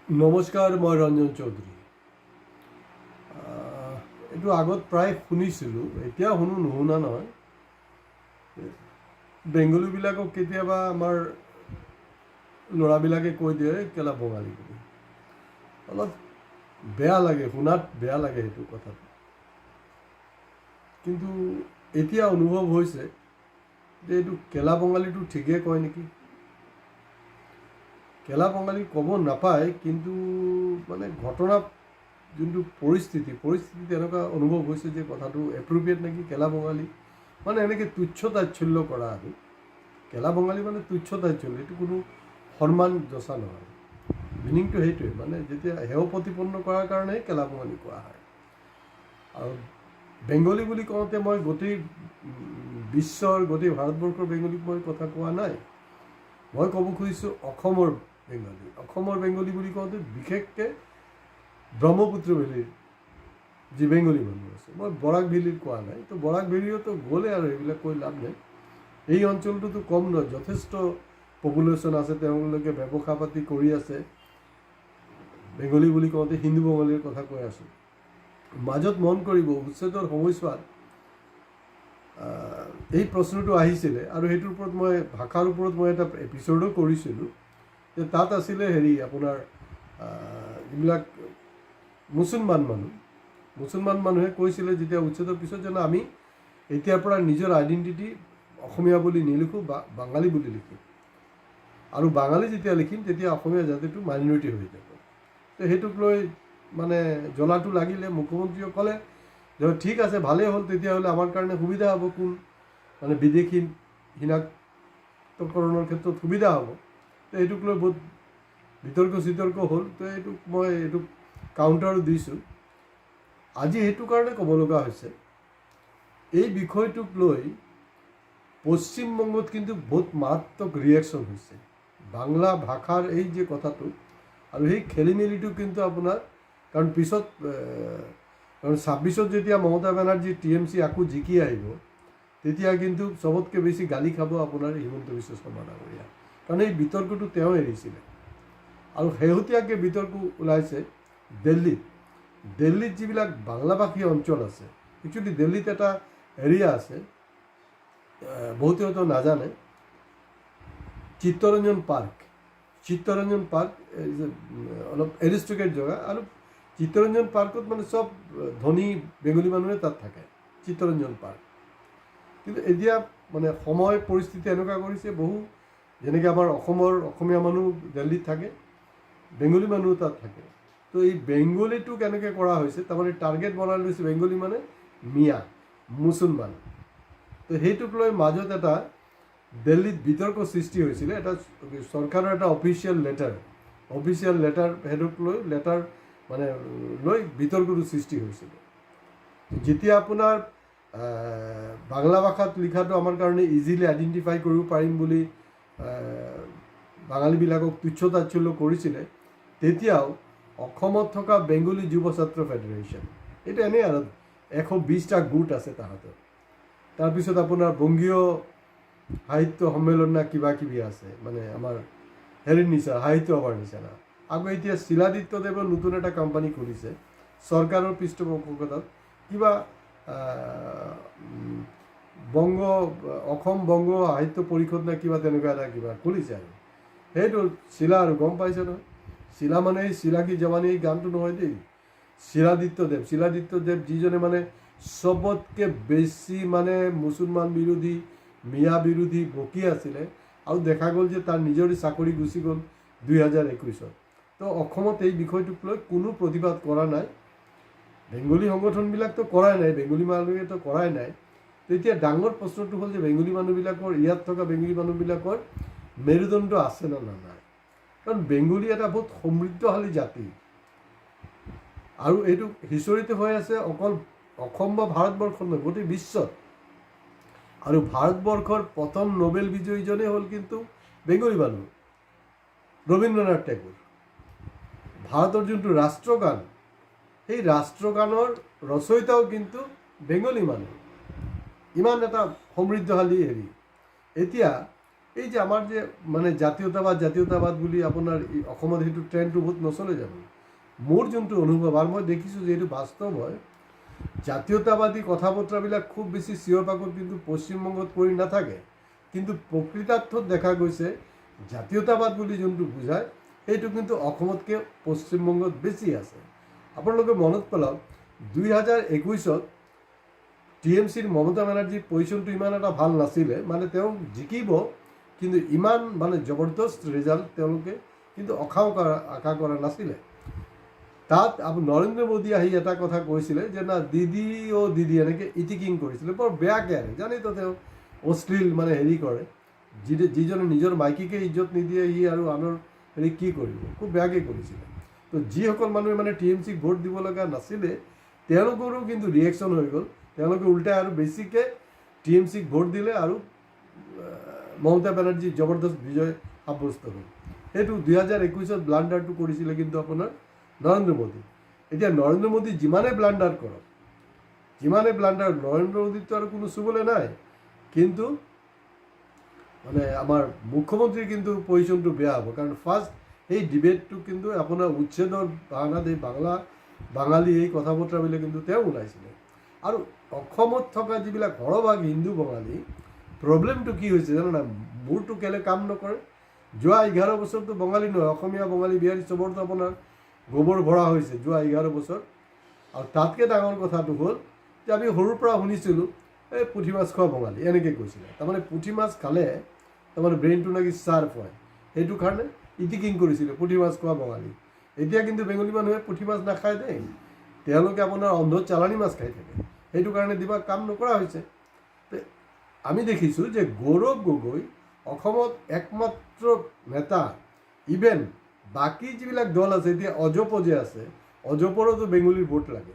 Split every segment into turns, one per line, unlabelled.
নমস্কাৰ, মই ৰঞ্জন চৌধুৰী। এইটো আগত প্ৰায় শুনিছিলোঁ, এতিয়া নুশুনা নহয়। বেংগলীবিলাকক কেতিয়াবা আমাৰ ল'ৰাবিলাকে কৈ দিয়ে কেলা বঙালী বুলি। অলপ বেয়া লাগে, শুনাত বেয়া লাগে সেইটো কথাটো। কিন্তু এতিয়া অনুভৱ হৈছে যে এইটো কেলা বঙালীটো ঠিকেই কয় নেকি। কেলা বঙালী ক'ব নাপায়, কিন্তু মানে ঘটনা যোনটো পৰিস্থিতি এনেকুৱা অনুভৱ হৈছে যে কথাটো এপ্ৰপ্ৰিয়েট নেকি। কেলা বঙালী মানে এনেকৈ তুচ্ছ তাচ্ছল্য কৰা আৰু কেলা বঙালী মানে তুচ্ছ তাচ্ছল্য, এইটো কোনো সন্মান যচা নহয়। মিনিংটো সেইটোৱে, মানে যেতিয়া হেয় প্ৰতিপন্ন কৰাৰ কাৰণেই কেলা বঙালী কোৱা হয়। আৰু বেংগলী বুলি কওঁতে মই গোটেই বিশ্বৰ গোটেই ভাৰতবৰ্ষৰ বেংগলীক মই কথা কোৱা নাই। মই ক'ব খুজিছোঁ অসমৰ বেংগলী। অসমৰ বেংগলী বুলি কওঁতে বিশেষকৈ ব্ৰহ্মপুত্ৰ ভেলীৰ যি বেংগলী মানুহ আছে, মই বৰাক ভেলীৰ কোৱা নাই। তো বৰাক ভেলীতো গ'লে আৰু এইবিলাক কৈ লাভ নাই। এই অঞ্চলটোতো কম নহয়, যথেষ্ট পপুলেশ্যন আছে, তেওঁলোকে ব্যৱসায় পাতি কৰি আছে। বেংগলী বুলি কওঁতে হিন্দু বঙালীৰ কথা কৈ আছোঁ। মাজত মন কৰিব, উচ্ছেদৰ সময়ছোৱাত এই প্ৰশ্নটো আহিছিলে, আৰু সেইটোৰ ওপৰত মই ভাষাৰ ওপৰত মই এটা এপিছডো কৰিছিলোঁ। যে তাত আছিলে আপোনাৰ যিবিলাক মুছলমান মানুহে কৈছিলে যেতিয়া উচ্ছেদৰ পিছত, যেন আমি এতিয়াৰ পৰা নিজৰ আইডেণ্টিটি অসমীয়া বুলি নিলিখোঁ, বা বাঙালী বুলি লিখিম। আৰু বাঙালী যেতিয়া লিখিম তেতিয়া অসমীয়া জাতিটো মাইনৰিটি হৈ যাব। তো সেইটোক লৈ মানে জ্বলাটো লাগিলে। মুখ্যমন্ত্ৰীয়ে ক'লে যে ঠিক আছে, ভালেই হ'ল, তেতিয়াহ'লে আমাৰ কাৰণে সুবিধা হ'ব, কোন মানে বিদেশী চিনাক্তকৰণৰ ক্ষেত্ৰত সুবিধা হ'ব। তো এইটোক লৈ বহুত বিতৰ্ক হ'ল। তো এইটোক কাউণ্টাৰো দিছোঁ। আজি সেইটো কাৰণে ক'ব লগা হৈছে, এই বিষয়টোক লৈ পশ্চিমবংগত কিন্তু বহুত মাৰাত্মক ৰিয়েকশ্যন হৈছে। বাংলা ভাষাৰ এই যে কথাটো, আৰু সেই খেলি মেলিটো কিন্তু আপোনাৰ, কাৰণ পিছত কাৰণ 26ত যেতিয়া মমতা বেনাৰ্জী TMC আকৌ জিকি আহিব, তেতিয়া কিন্তু চবতকৈ বেছি গালি খাব আপোনাৰ হিমন্ত বিশ্ব শৰ্মা ডাঙৰীয়া। কাৰণ এই বিতৰ্কটো তেওঁ এৰিছিলে। আৰু শেহতীয়াকৈ বিতৰ্ক ওলাইছে দিল্লীত যিবিলাক বাংলাভাষী অঞ্চল আছে। একচুৱেলি দিল্লীত এটা এৰিয়া আছে, বহুতে হয়তো নাজানে, চিত্তৰঞ্জন পাৰ্ক অলপ এৰিষ্ট্ৰিকেট জেগা। আৰু চিত্তৰঞ্জন পাৰ্কত মানে চব ধনী বেংগলী মানুহে তাত থাকে, চিত্তৰঞ্জন পাৰ্ক। কিন্তু এতিয়া মানে সময় পৰিস্থিতি এনেকুৱা কৰিছে, যেনেকৈ আমাৰ অসমীয়া মানুহ দিল্লীত থাকে, বেংগলী মানুহ তাত থাকে। তো এই বেংগলীটো কেনেকৈ কৰা হৈছে, তাৰমানে টাৰ্গেট বনাই লৈছে বেংগলী মানে মিয়া মুছলমান। তো সেইটোক লৈ মাজত এটা দিল্লীত বিতৰ্ক সৃষ্টি হৈছিলে। এটা চৰকাৰৰ এটা অফিচিয়েল লেটাৰ সেইটোক লৈ লৈ বিতৰ্কটো সৃষ্টি হৈছিলে। যেতিয়া আপোনাৰ বাংলা ভাষাত লিখাটো আমাৰ কাৰণে ইজিলি আইডেণ্টিফাই কৰিব পাৰিম বুলি বাঙালীবিলাকক তুচ্ছ তাচ্ছল্য কৰিছিলে, তেতিয়াও অসমত থকা বেংগলী যুৱ ছাত্ৰ ফেডাৰেশ্যন, এইটো এনেই আৰু 120টা গোট আছে তাহাঁতৰ। তাৰপিছত আপোনাৰ বংগীয় সাহিত্য সন্মিলন না কিবা কিবি আছে, মানে আমাৰ নিচিনা সাহিত্য সভাৰ নিচিনা। আকৌ এতিয়া শিলাদিত্যদেৱে নতুন এটা কোম্পানী খুলিছে চৰকাৰৰ পৃষ্ঠপোষকতাত, কিবা অসম বংগ সাহিত্য পৰিষদ নে কিবা তেনেকুৱা এটা কিবা খুলিছে। আৰু সেইটো শিলা, আৰু গম পাইছে নহয়, শিলা মানে এই শিলা কি জৱানী এই গানটো নহয় দেই। শিলাদিত্যদেৱ যিজনে মানে চবতকৈ বেছি মানে মুছলমান বিৰোধী, মিয়া বিৰোধী বকি আছিলে। আৰু দেখা গ'ল যে তাৰ নিজৰে চাকৰি গুচি গ'ল 2021-ত। তো অসমত এই বিষয়টোক লৈ কোনো প্ৰতিবাদ কৰা নাই। বেংগলী সংগঠনবিলাকতো কৰাই নাই, বেংগলী মানুহেতো কৰাই নাই। তেতিয়া ডাঙৰ প্ৰশ্নটো হ'ল যে বেংগলী মানুহবিলাকৰ, ইয়াত থকা বেংগলী মানুহবিলাকৰ মেৰুদণ্ড আছে নে নাই। কাৰণ বেংগলী এটা বহুত সমৃদ্ধশালী জাতি, আৰু এইটো হিষ্টৰীতে হৈ আছে অকল অসম বা ভাৰতবৰ্ষত নহয়, গোটেই বিশ্বত। আৰু ভাৰতবৰ্ষৰ প্ৰথম নোবেল বিজয়ীজনেই হ'ল কিন্তু বেংগলী মানুহ, ৰবীন্দ্ৰনাথ টেগোৰ। ভাৰতৰ যোনটো ৰাষ্ট্ৰগান, সেই ৰাষ্ট্ৰগানৰ ৰচয়িতাও কিন্তু বেংগলী মানুহ। ইমান এটা সমৃদ্ধশালী হেৰি। এতিয়া এই যে আমাৰ যে মানে জাতীয়তাবাদ বুলি আপোনাৰ অসমত সেইটো ট্ৰেণ্ডটো বহুত নচলে জানো। মোৰ যোনটো অনুভৱ আৰু মই দেখিছোঁ যে এইটো বাস্তৱ হয়, জাতীয়তাবাদী কথা বতৰাবিলাক খুব বেছি চিঞৰ বাখৰ কিন্তু পশ্চিমবংগত কৰি নাথাকে, কিন্তু প্ৰকৃতাৰ্থত দেখা গৈছে জাতীয়তাবাদ বুলি যোনটো বুজায় সেইটো কিন্তু অসমতকৈ পশ্চিমবংগত বেছি আছে। আপোনালোকে মনত পেলাওক 2021-ত TMCৰ মমতা বেনাৰ্জীৰ পজিশ্যনটো ইমান এটা ভাল নাছিলে, মানে তেওঁ জিকিব কিন্তু ইমান মানে জবৰদস্ত ৰিজাল্ট তেওঁলোকে কিন্তু আশা কৰা নাছিলে। তাত নৰেন্দ্ৰ মোদী আহি এটা কথা কৈছিলে যে না দিদি অ' দিদি এনেকৈ ইটিকিং কৰিছিলে, বৰ বেয়াকৈ আহে জানেতো তেওঁ অশ্লীল মানে হেৰি কৰে, যিজনে নিজৰ মাইকীকে ইজ্জত নিদিয়ে সি আৰু আনৰ হেৰি কি কৰিব, খুব বেয়াকৈ কৰিছিলে। তো যিসকল মানুহে মানে TMCক ভোট দিব লগা নাছিলে তেওঁলোকৰো কিন্তু ৰিয়েকশ্যন হৈ গ'ল, তেওঁলোকে উল্টাই আৰু বেছিকৈ TMCক ভোট দিলে আৰু মমতা বেনাৰ্জী জবৰদস্ত বিজয় সাব্যস্ত হ'ল। সেইটো 2021-ত ব্লাণ্ডাৰটো কৰিছিলে কিন্তু আপোনাৰ নৰেন্দ্ৰ মোদী। এতিয়া নৰেন্দ্ৰ মোদী যিমানে ব্লাণ্ডাৰ কৰক, নৰেন্দ্ৰ মোদীতো আৰু কোনো চুবলৈ নাই, কিন্তু মানে আমাৰ মুখ্যমন্ত্ৰীৰ কিন্তু পজিশ্যনটো বেয়া হ'ব। কাৰণ ফাৰ্ষ্ট এই ডিবেটটো কিন্তু আপোনাৰ উচ্ছেদৰ বাহানাত এই বাঙালী এই কথা বতৰাবিলাক কিন্তু তেওঁ ওলাইছিলে। আৰু অসমত থকা যিবিলাক সৰহভাগ হিন্দু বঙালী, প্ৰব্লেমটো কি হৈছে জানো না, মোৰটো কেলে কাম নকৰে। যোৱা 11 বছৰটো বঙালী নহয়, অসমীয়া বঙালী বিহাৰী চবৰটো আপোনাৰ গোবৰ ভৰা হৈছে যোৱা 11 বছৰ। আৰু তাতকৈ ডাঙৰ কথাটো হ'ল যে আমি সৰুৰ পৰা শুনিছিলোঁ এই পুঠি মাছ খোৱা বঙালী এনেকৈ কৈছিলে। তাৰমানে পুঠি মাছ খালে তাৰমানে ব্ৰেইনটো নাকি শ্বাৰ্প হয়, সেইটো কাৰণে ইটিকিং কৰিছিলে পুঠি মাছ খোৱা বঙালী। এতিয়া কিন্তু বেংগলী মানুহে পুঠি মাছ নাখায় দেই, তেওঁলোকে আপোনাৰ অন্ধ চালানী মাছ খাই থাকে, সেইটো কাৰণে দিবা কাম নকৰা হৈছে। আমি দেখিছোঁ যে গৌৰৱ গগৈ অসমত একমাত্ৰ নেতা, ইভেন বাকী যিবিলাক দল আছে, এতিয়া অজপ যে আছে, অজপৰতো বেংগলীৰ ভোট লাগে,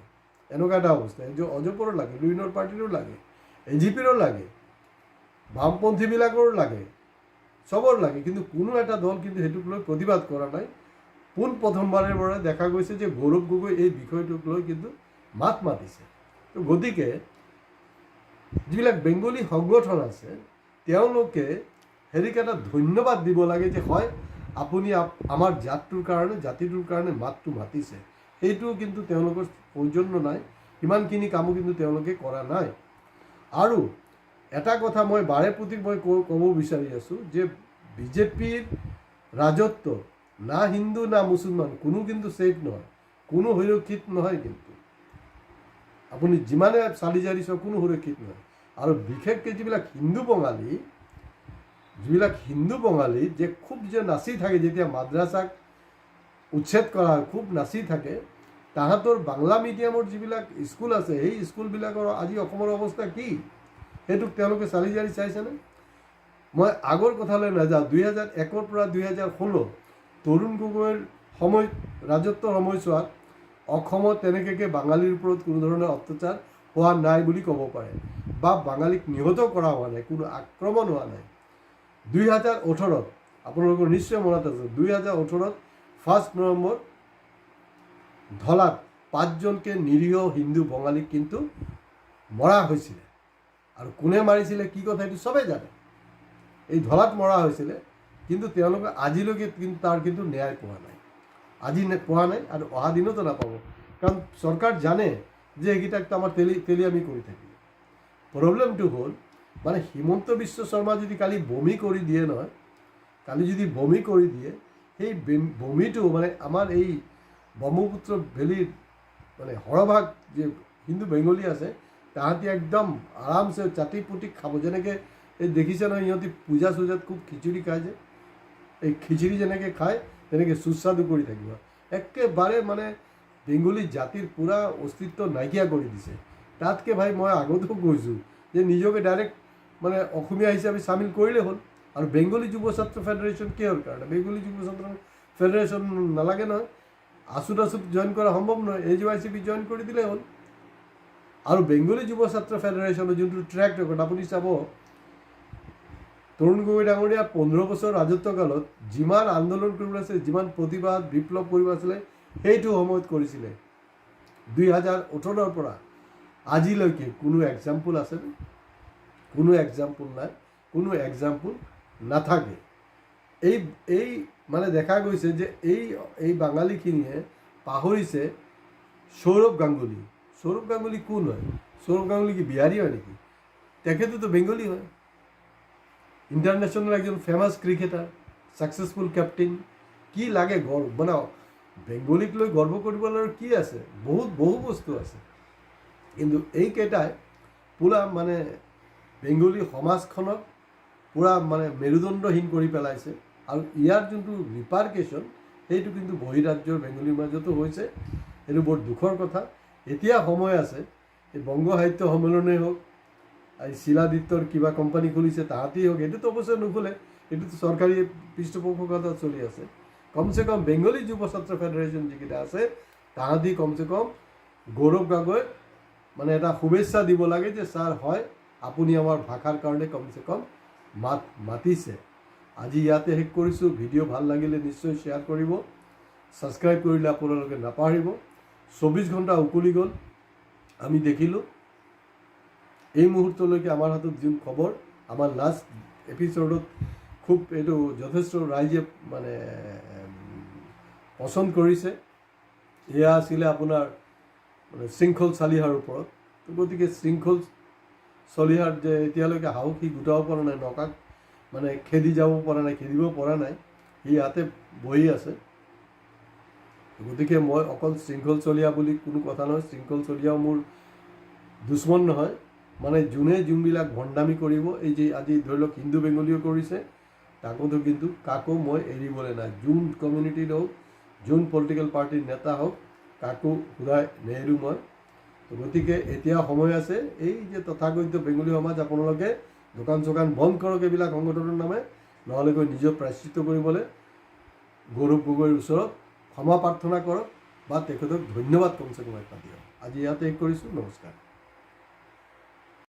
এনেকুৱা এটা অৱস্থা। এই যে অজপৰো লাগে, লুইনৰ পাৰ্টিৰো লাগে, AGPৰো লাগে, বামপন্থীবিলাকৰো লাগে, চবৰ লাগে, কিন্তু কোনো এটা দল কিন্তু সেইটোক লৈ প্ৰতিবাদ কৰা নাই। প্ৰথমবাৰৰ পৰা দেখা গৈছে যে গৌৰৱ গগৈ এই বিষয়টোক লৈ কিন্তু মাত মাতিছে। তো গতিকে যিবিলাক বেংগলী সংগঠন আছে তেওঁলোকে হেৰিক এটা ধন্যবাদ দিব লাগে যে হয় আপুনি আমাৰ জাতিটোৰ কাৰণে মাতটো মাতিছে, সেইটো কিন্তু তেওঁলোকৰ সৌজন্য নাই, সিমানখিনি কামো কিন্তু তেওঁলোকে কৰা নাই। আৰু এটা কথা মই বাৰে প্ৰতি মই ক'ব বিচাৰি আছোঁ যে BJPৰ ৰাজত্ব না হিন্দু না মুছলমান কোনো কিন্তু ছেফ নহয়, কোনো সুৰক্ষিত নহয়। কিন্তু আপুনি যিমানে চালি জাৰি চাওক কোনো সুৰক্ষিত নহয়। আৰু বিশেষকৈ যিবিলাক হিন্দু বঙালী যে খুব যে নাচি থাকে, যেতিয়া মাদ্ৰাছাক উচ্ছেদ কৰা হয় খুব নাচি থাকে, তাহাঁতৰ বাংলা মিডিয়ামৰ যিবিলাক স্কুল আছে সেই স্কুলবিলাকৰ আজি অসমৰ অৱস্থা কি সেইটোক তেওঁলোকে চালি জাৰি চাইছেনে? মই আগৰ কথালৈ নাযাওঁ, 2001-ৰ পৰা 2016 তৰুণ গগৈৰ ৰাজত্বৰ সময়ছোৱাত অসমত তেনেকৈ বাঙালীৰ ওপৰত কোনো ধৰণৰ অত্যাচাৰ হোৱা নাই বুলি ক'ব পাৰে, বা বাঙালীক নিহত কৰা হোৱা নাই, কোনো আক্ৰমণ হোৱা নাই। 2018-ত আপোনালোকৰ নিশ্চয় মনত আছে, 2018-ত 1 নৱেম্বৰ ধলাত 5জনকৈ নিৰীহ হিন্দু বঙালীক কিন্তু মৰা হৈছিলে। আৰু কোনে মাৰিছিলে কি কথা এইটো চবেই জানে, এই ধলাত মৰা হৈছিলে, কিন্তু তেওঁলোকে আজিলৈকে কিন্তু তাৰ কিন্তু ন্যায় পোৱা নাই, পোৱা নাই আৰু অহা দিনতো নাপাব। কাৰণ চৰকাৰ জানে যে এইকেইটাকতো আমাৰ তেলিয়ামি কৰি থাকিব। প্ৰব্লেমটো হ'ল মানে হিমন্ত বিশ্ব শৰ্মা যদি কালি বমি কৰি দিয়ে নহয়, সেই বমিটো মানে আমাৰ এই ব্ৰহ্মপুত্ৰ ভেলীৰ মানে সৰহভাগ যে হিন্দু বেংগলী আছে তাহাঁতি একদম আৰামছে চাটি পুটি খাব। যেনেকৈ এই দেখিছে নহয়, সিহঁতি পূজা চূজাত খুব খিচিৰি খায় যে, এই খিচিৰি যেনেকৈ খায় তেনেকৈ সুস্বাদু কৰি থাকিব। একেবাৰে মানে বেংগলী জাতিৰ পূৰা অস্তিত্ব নাইকিয়া কৰি দিছে। তাতকৈ ভাই মই আগতেও কৈছোঁ যে নিজকে ডাইৰেক্ট মানে অসমীয়া হিচাপে চামিল কৰিলে হ'ল। আৰু বেংগলী যুৱ ছাত্ৰ ফেডাৰেশ্যন কিহৰ কাৰণে? বেংগলী যুৱ ছাত্ৰ ফেডাৰেশ্যন নালাগে নহয়, আছুত জইন কৰা সম্ভৱ নহয়, AJYCP জইন কৰি দিলেই হ'ল। আৰু বেংগলী যুৱ ছাত্ৰ ফেডাৰেশ্যনৰ যোনটো ট্ৰেক ৰেকৰ্ড আপুনি চাব, তৰুণ গগৈ ডাঙৰীয়া 15 বছৰ ৰাজত্বকালত যিমান আন্দোলন কৰিব আছিলে, যিমান প্ৰতিবাদ বিপ্লৱ কৰিব আছিলে সেইটো সময়ত কৰিছিলে। 2018-ৰ পৰা আজিলৈকে কোনো এক্সাম্পল আছেনে? কোনো এক্সাম্পল নাই, কোনো এক্সাম্পল নাথাকে। এই এই মানে দেখা গৈছে যে এই বাঙালীখিনিয়ে পাহৰিছে সৌৰভ গাংগুলী। সৌৰভ গাংগুলী কোন হয়? সৌৰভ গাংগুলী কি বিহাৰী হয় নেকি? তেখেতোতো বেংগলী হয়। ইণ্টাৰনেশ্যনেল একজন ফেমাছ ক্ৰিকেটাৰ, ছাকচেছফুল কেপ্টেইন। কি লাগে গৰ্ব, মানে বেংগলীক লৈ গৰ্ব কৰিবলৈ কি আছে? বহু বস্তু আছে। কিন্তু এইকেইটাই পূৰা মানে বেংগলী সমাজখনক পূৰা মানে মেৰুদণ্ডহীন কৰি পেলাইছে। আৰু ইয়াৰ যোনটো ৰিপাৰকেশ্যন সেইটো কিন্তু বহিৰাজ্যৰ বেংগলীৰ মাজতো হৈছে। এইটো বৰ দুখৰ কথা। এতিয়া সময় আছে, এই বংগ সাহিত্য সন্মিলনেই হওক, এই শিলাদিত্যৰ কিবা কোম্পানী খুলিছে তাহাঁতেই হওক, এইটোতো অৱশ্যে নুখুলে, এইটোতো চৰকাৰী পৃষ্ঠপোষকতাত চলি আছে। কমচে কম বেংগলী যুৱ ছাত্ৰ ফেডাৰেশ্যন যিকেইটা আছে তাহাঁতি কমচে কম গৌৰৱ গগৈক মানে এটা শুভেচ্ছা দিব লাগে যে ছাৰ হয় আপুনি আমাৰ ভাষাৰ কাৰণে কমচে কম মাতিছে। আজি ইয়াতে শেষ কৰিছোঁ। ভিডিঅ' ভাল লাগিলে নিশ্চয় শ্বেয়াৰ কৰিব, ছাবস্ক্ৰাইব কৰিলে আপোনালোকে নাপাহৰিব। 24 ঘণ্টা উকলি গ'ল, আমি দেখিলোঁ। এই মুহূৰ্তলৈকে আমাৰ হাতত যোন খবৰ, আমাৰ লাষ্ট এপিছ'ডত খুব এইটো যথেষ্ট ৰাইজে মানে পচন্দ কৰিছে। এয়া আছিলে আপোনাৰ মানে শৃংখল চালিহাৰ ওপৰত। গতিকে শৃংখল চলিহাৰ যে এতিয়ালৈকে সাহস সি গোটাব পৰা নাই, নকাক মানে খেদি যাব পৰা নাই, খেদিব পৰা নাই, সি ইয়াতে বহি আছে। গতিকে মই অকল শৃংখল চলিহা বুলি কোনো কথা নহয়, শৃংখল চলিহাও মোৰ দুশ্মন নহয়। মানে যোনে যোনবিলাক ভণ্ডামি কৰিব, এই যে আজি ধৰি লওক হিন্দু বেংগলীও কৰিছে, তাকোতো কিন্তু কাকো মই এৰিবলৈ নাই। যোন কমিউনিটিৰ হওক, যোন পলিটিকেল পাৰ্টিৰ নেতা হওক, কাকো ঘূৰাই নেহেৰু মই। গতিকে এতিয়া সময় আছে, এই যে তথাকথিত বেংগলী সমাজ আপোনালোকে দোকান চোকান বন্ধ কৰক এইবিলাক সংগঠনৰ নামে, নহ'লে গৈ নিজক প্ৰায়শ্চিত্ত কৰিবলৈ গৌৰৱ গগৈৰ ওচৰত ক্ষমা প্ৰাৰ্থনা কৰক বা তেখেতক ধন্যবাদ কমচে কম এটা দিয়ক। আজি ইয়াতে শেষ কৰিছোঁ। নমস্কাৰ।